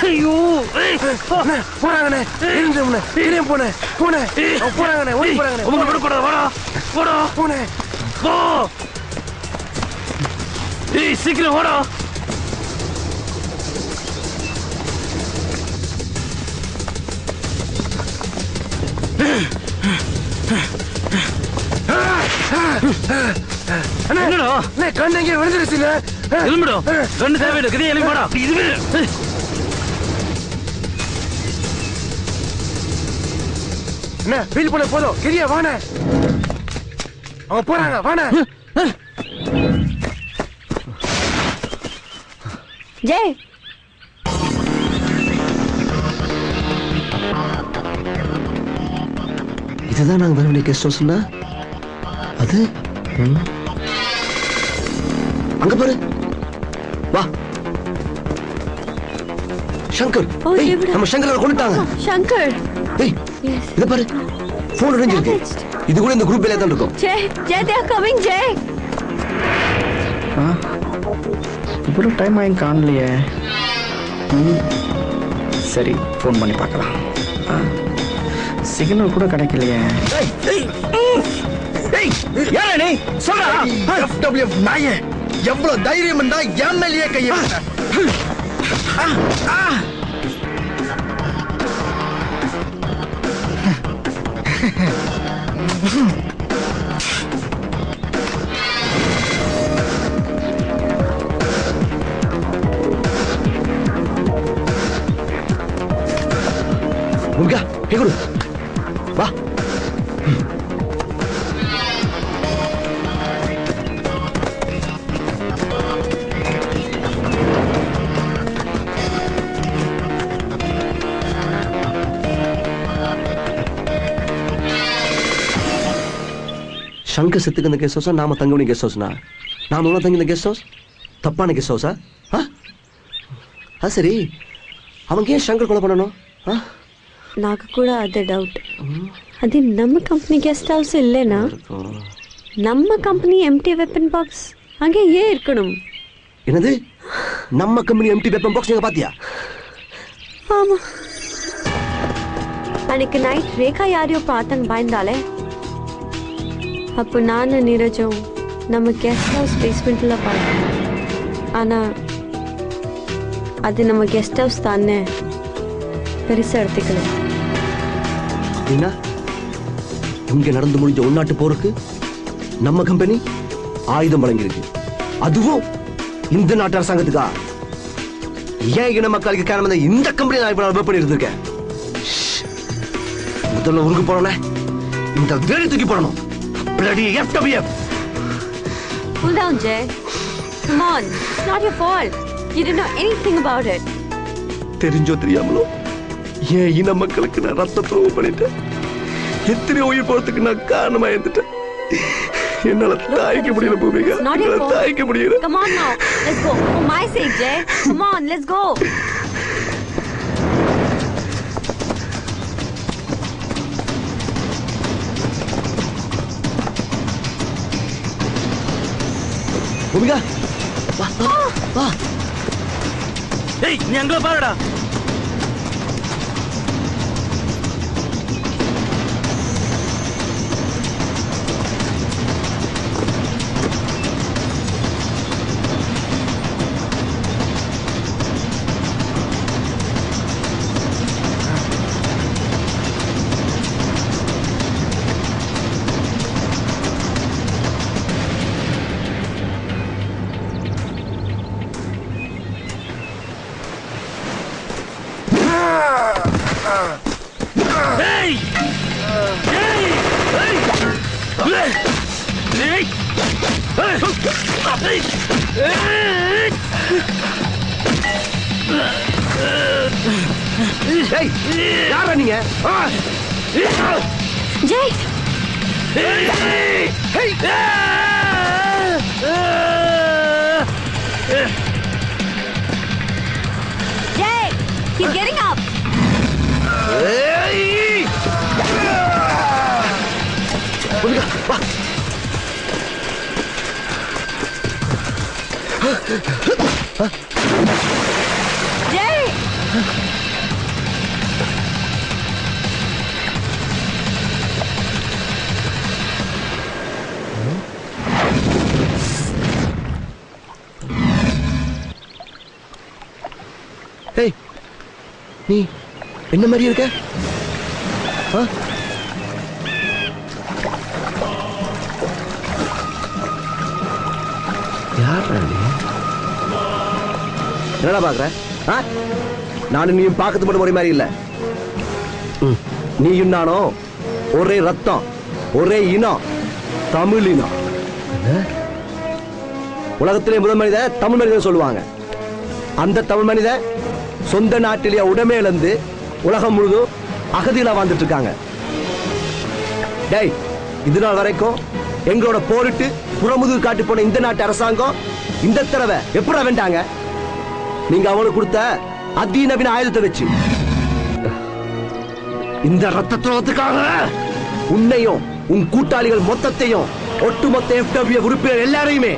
ஐயோ போறாங்கண்ணே இருந்துண்ணே இளைய போனே போனே போறாங்கண்ணே ஓடி போறாங்கண்ணே உங்க விடக்கூடாது வாடா வாடா போனே போ ஏய் சீக்கிரம் வாடா என்னடா கண்ணு எங்கே விழுந்துருச்சுங்க எலும்பிடும் கண்ணு தேவையில்லை கதையை எலும்பிடா இது என்ன ஃபீல் பண்ண போதும் கிரியா வாண அவங்க போறாங்க வாண ஜெய் இதுதான் நாங்க வர வேண்டிய கெஸ்ட் ஹவுஸ்னா அது அங்க பாரு வா சங்கர் நம்ம சங்கரை கொண்டுட்டாங்க சங்கர் ஏய் இத பாரு போன் ரேஞ்ச் இருக்கு இது கூட இந்த குரூப் வேலையா தான் இருக்கும் Jai Jai they are coming Jai இவ்வளவு டைம் ஆயும் காணலையே சரி ஃபோன் பண்ணி பார்க்கலாம் சிக்னல் கூட கிடைக்கலையே யாரா நீ சொல்றா FWF நாயே எவ்வளவு தைரியம் இருந்தா என் மேலேயே கையை முருகா கேக்குது வா சங்கர் செத்துக்கு இந்த கெஸ்ட் ஹவுஸா நாம தங்க வேண்டிய கெஸ்ட் ஹவுஸ்னா நாம ஒண்ணா தங்கி இந்த கெஸ்ட் ஹவுஸ் தப்பான கெஸ்ட் ஹவுஸா சரி அவங்க ஏன் சங்கர் கொலை பண்ணணும் నాకు కూడా అదే డౌట్ అది ನಮ್ಮ కంపెనీ గెస్ట్ హౌస్ இல்லைனா நம்ம కంపెనీ எம்டி வெப்பன் பாக்ஸ் அங்கே ஏன் இருக்கணும் என்னது நம்ம கம்பெனி எம்டி வெப்பன் பாக்ஸ் நீங்க பாத்தியா ஆமா அன்னைக்கு நைட் ரேகா யாரையோ பார்த்தன் பயந்தாலே அப்போ நான் நீரஜும் நம்ம கெஸ்ட் ஹவுஸ் பேஸ்மெண்ட்ல பார்த்தோம் ஆனா அது நம்ம கெஸ்ட் ஹவுஸ் தானே பெருசா எடுத்துக்கல அப்படின்னா இங்க நடந்து முடிஞ்ச உள்நாட்டு போருக்கு நம்ம கம்பெனி ஆயுதம் வழங்கியிருக்கு அதுவும் இந்த நாட்டு அரசாங்கத்துக்கா ஏன் இன மக்களுக்கு காரணம் இந்த கம்பெனி நான் இப்ப பண்ணி இருந்திருக்கேன் முதல்ல ஊருக்கு போனோன்னே இந்த வேலை தூக்கி போடணும் bloody FWF Cool down Jay come on it's not your fault you didn't know anything about it தெரிஞ்சோ தெரியாமலோ ஏன் இன மக்களுக்கு நான் ரத்த துரோகம் பண்ணிட்டேன் எத்தனை உயிர் போறதுக்கு நான் காரணமா இருந்துட்டேன் என்னால தாய்க்க முடியல பூமிகா என்னால தாய்க்க முடியல come on now let's go for my sake Jay come on let's go Bhumika வா வா ஏய் நீ அங்க பாருடா யாரா நீங்க Jai Jay he's getting up Bhumika வா Jay ஏய், நீ என்ன மாதிரி இருக்க? என்னடா பாக்குற? நானும் நீயும் பார்க்கறது மட்டும் ஒரே மாதிரி இல்ல. நீயும் நானும் ஒரே ரத்தம், ஒரே இனம், தமிழ் இனம். உலகத்திலே முதல் மனித தமிழ் மனிதன் சொல்லுவாங்க. அந்த தமிழ் மனித சொந்த நாட்டிலேயே உடமை இழந்து உலகம் முழுதும் அகதிகளா வாழ்ந்துட்டு இருக்காங்க. டேய், இது நாள் வரைக்கும் எங்களோட போரிட்டு புறமுதுகு காட்டி போன இந்த நாட்டு அரசாங்கம் இந்த தடவை எப்படா வேண்டாங்க? நீங்க அவனுக்கு கொடுத்த அதிநவீன ஆயுதத்தை வச்சு இந்த ரத்த துரோகத்துக்காக உன்னையும் உன் கூட்டாளிகள் மொத்தத்தையும் ஒட்டுமொத்த FW உறுப்பினர் எல்லாரையுமே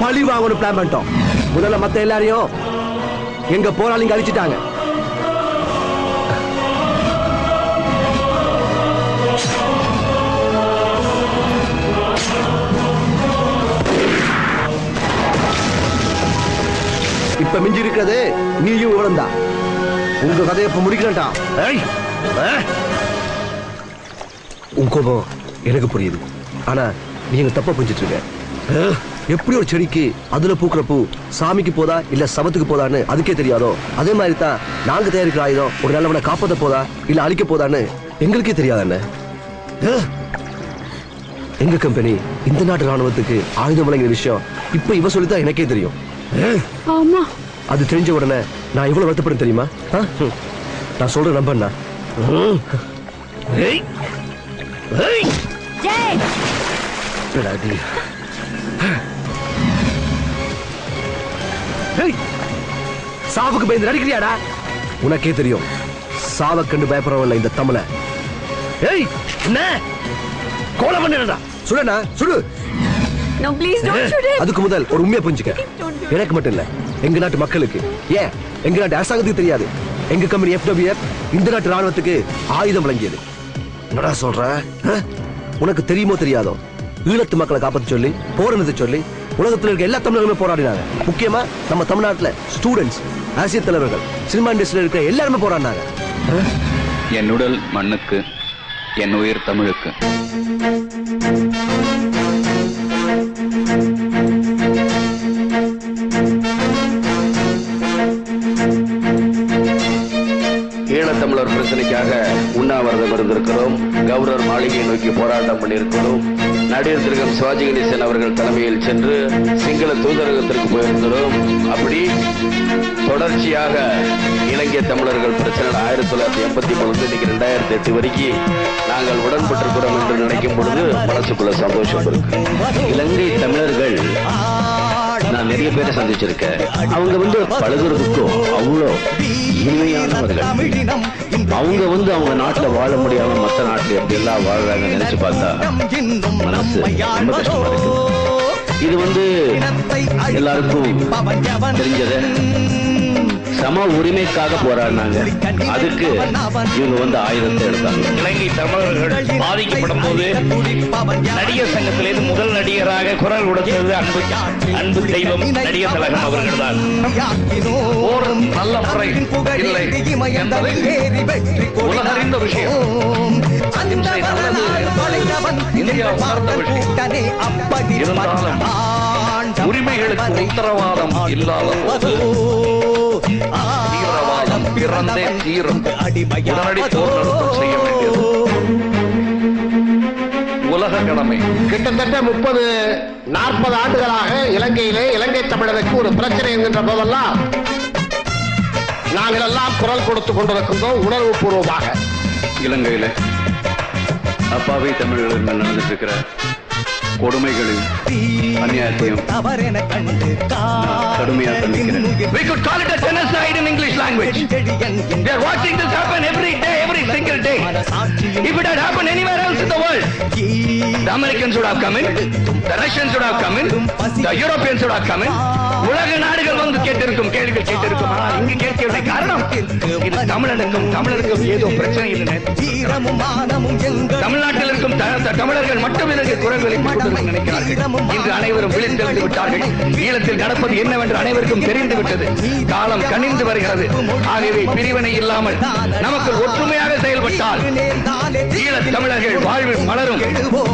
பழி வாங்கணும் பிளான் பண்ணிட்டோம். முதல்ல மத்த எல்லாரையும் எங்க போராளிங்க அழிச்சிட்டாங்க. இப்ப மிஞ்சி இருக்கிறது நீயும் இவ்வளவு தான். உங்க கதையை இப்ப முடிக்கலட்டா. உன் கோபம் எனக்கு புரியுது. ஆனா நீங்க தப்பா புரிஞ்சிட்டு இருக்க. எப்படி ஒரு செடிக்கு அதுல பூக்குற பூ சாமிக்கு போதா இல்ல சபத்துக்கு போதான்னு அதுக்கே தெரியாதோ, அதே மாதிரி தான் நாங்க தயாரிக்கிற ஆயுதம் ஒரு நல்லவனை காப்பாத்த போதா இல்ல அழிக்க போதான்னு எங்களுக்கே தெரியாதானே. எங்க கம்பெனி இந்த நாட்டு ராணுவத்துக்கு ஆயுதம் வழங்கிற விஷயம் இப்ப இவ சொல்லிதான் எனக்கே தெரியும். ஆமா, அது தெரிஞ்ச உடனே நான் எவ்வளவு வருத்தப்படும் தெரியுமா? நான் சொல்ற நம்பண்ணா. சாவுக்கு பயந்து நடிக்கிறியாடா? உனக்கே தெரியும் சாவ கண்டு பயப்படுறவன் இந்த தமிழ. ஏய், என்ன கோல பண்ணா? சுடனா சுடு. No, please don't shoot him. அதுக்கு முதல் ஒரு உண்மையை புரிஞ்சுக்க. எனக்கு மட்டும் இல்ல, எங்க நாட்டு மக்களுக்கு, ஏன் எங்க நாட்டு அரசாங்கத்துக்கு தெரியாது, எங்க கம்பெனி FWF இந்த நாட்டு ராணுவத்துக்கு ஆயுதம் வழங்கியது. என்னடா சொல்ற? உனக்கு தெரியுமோ தெரியாதோ, ஈழத்து மக்களை காப்பாற்ற சொல்லி போராட்டத்தை சொல்லி உலகத்தில் இருக்க எல்லா தமிழர்களுமே போராடினாங்க. முக்கியமா நம்ம தமிழ்நாட்டில் ஸ்டூடெண்ட்ஸ், அரசியல் தலைவர்கள், சினிமா இண்டஸ்ட்ரியில் இருக்கிற எல்லாருமே போராடினாங்க. என் உடல் மண்ணுக்கு, என் உயிர் தமிழுக்கு. ஈழத்தமிழர் பிரச்சனைக்காக உண்ணாவிரதம் இருந்திருக்கிறோம். கவர்னர் மாளிகையை நோக்கி போராட்டம் பண்ணியிருக்கிறோம். நடிகர் திலகம் சிவாஜி கணேசன் அவர்கள் தலைமையில் சென்று சிங்கள தூதரகத்திற்கு போயிருக்கிறோம். அப்படி தொடர்ச்சியாக இலங்கை தமிழர்கள் பிரச்சனை 1983 இன்னைக்கு 2008 வரைக்கும் நாங்கள் உடன்பட்டிருக்கிறோம் என்று நினைக்கும் பொழுது மனசுக்குள்ள சந்தோஷம் இருக்கு. இலங்கை தமிழர்கள் நான் நிறைய பேரை சந்திச்சிருக்கேன். அவங்க பழகுறதுக்கும் அவ்வளோ இனிமையானவர்கள். அவங்க அவங்க நாட்டுல வாழ முடியாம மற்ற நாட்டுல எப்படி எல்லாம் வாழ்றாங்க நினைச்சு பார்த்தா மனசு ரொம்ப கஷ்டமா இருக்கு. இது எல்லாருக்கும் தெரிஞ்சது. சம உரிமைக்காக போராடினாங்க. அதுக்கு இவங்க ஆயுதத்தை எடுத்தாங்க. இலங்கை தமிழர்கள் பாதிக்கப்படும் போது நடிகர் சங்கத்திலிருந்து முதல் நடிகராக குரல் கொடுத்தது அன்பு தெய்வம் நடிகர் திலகம் அவர்கள் தான். ஒரு நல்ல முறை இல்லை என்பதை உலகறிந்த விஷயம். இந்தியா உணர்ந்த விஷயம். இருந்தாலும் உரிமைகளுக்கு உத்தரவாதம் இல்லாத போது தீவிரவாதம் பிறந்தே தீரும். உடனடி போர் நிறுத்தம் செய்ய வேண்டியது உலக கடமை. கிட்டத்தட்ட 30-40 ஆண்டுகளாக இலங்கையிலே இலங்கை தமிழருக்கு ஒரு பிரச்சனை என்கின்ற போதெல்லாம் நாங்கள் எல்லாம் குரல் கொடுத்துக் கொண்டிருக்கின்றோம் உணர்வு பூர்வமாக. இலங்கையில அப்பாவி தமிழர்கள் நடந்துட்டு இருக்கிற கொடுமைகளில் அநியாயத்தையும் கடுமையாக கண்டிக்கிறேன். We could call it a genocide in English language. We are watching this happen every day, every single day. If it had happened anywhere else in the world, The Americans would have come in, the Russians would have come in, the Europeans would have come in. உலக நாடுகள் வந்து கேட்டிருக்கும் கேள்விகள் கேட்டிருக்கும். ஆனால் இங்கு கேட்கவில்லை. காரணம் இது தமிழருக்கும் ஏதோ பிரச்சனை இல்லை. தமிழ்நாட்டில் இருக்கும் தமிழர்கள் மட்டும் இதற்கு குரல் எழுப்பி நினைக்கிறார்கள். இன்று அனைவரும் விழித்தெழுந்து விட்டார்கள். ஈழத்தில் நடப்பது என்னவென்று அனைவருக்கும் தெரிந்து விட்டது. காலம் கனிந்து வருகிறது. ஆகவே பிரிவினை இல்லாமல் நமக்கு ஒற்றுமையாக செயல்பட்டால் ஈழத் தமிழர்கள் வாழ்வில் மலரும்.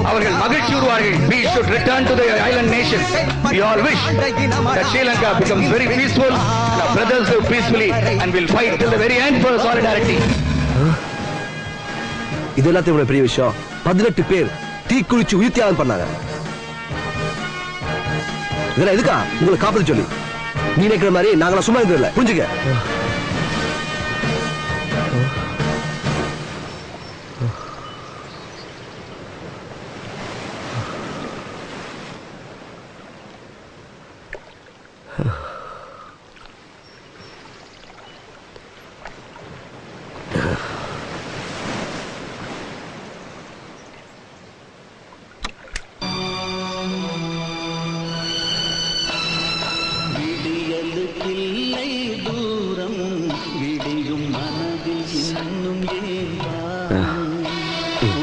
அவர்கள் மகிழ்ச்சி உருவார்கள். We should return to the island nation. We all wish that Sri Lanka becomes very peaceful. Our brothers live peacefully and will fight till the very end for solidarity. இது எல்லாத்தையும் பெரிய விஷயம். 18 பேர் தீக்குளிச்சு உயிர் தியாகம் பண்ணாங்க. இதெல்லாம் எதுக்கா உங்களை காப்பாற்ற சொல்லி? நீ நினைக்கிற மாதிரி நாங்களாம் சும்மா இருந்ததில்லை. புரிஞ்சுக்க.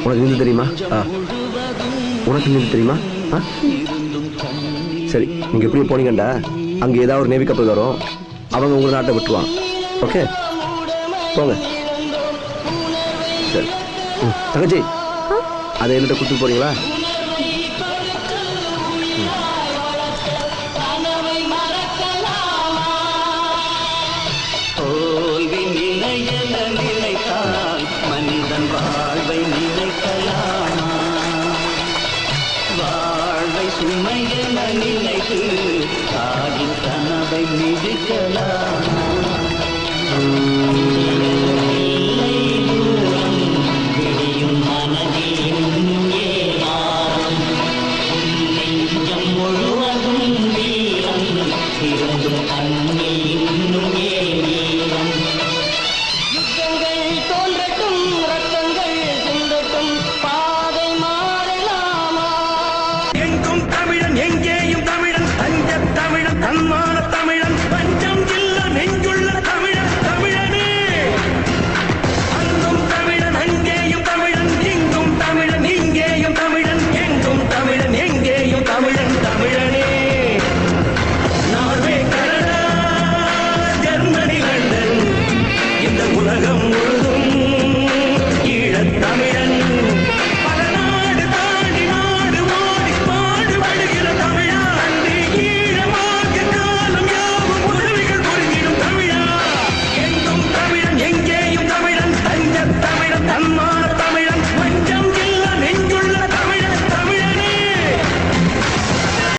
உனக்கு நீந்த தெரியுமா? உனக்கு நீந்த தெரியுமா? சரி, நீங்க எப்படி போனீங்கண்டா அங்க ஏதாவது ஒரு நேவி கப்பல் வரும். அவங்க உங்க நாட்டை விட்டுருவாங்க. ஓகே, போங்க. சரி தங்கச்சி, அதை என்கிட்ட கொடுத்து போறீங்களா? மனிதன் வாழ்வை நினைக்கலாமா? வாழ்வை சுமையென நினைத்து தாயின் கனவை மிதிக்கலாம்.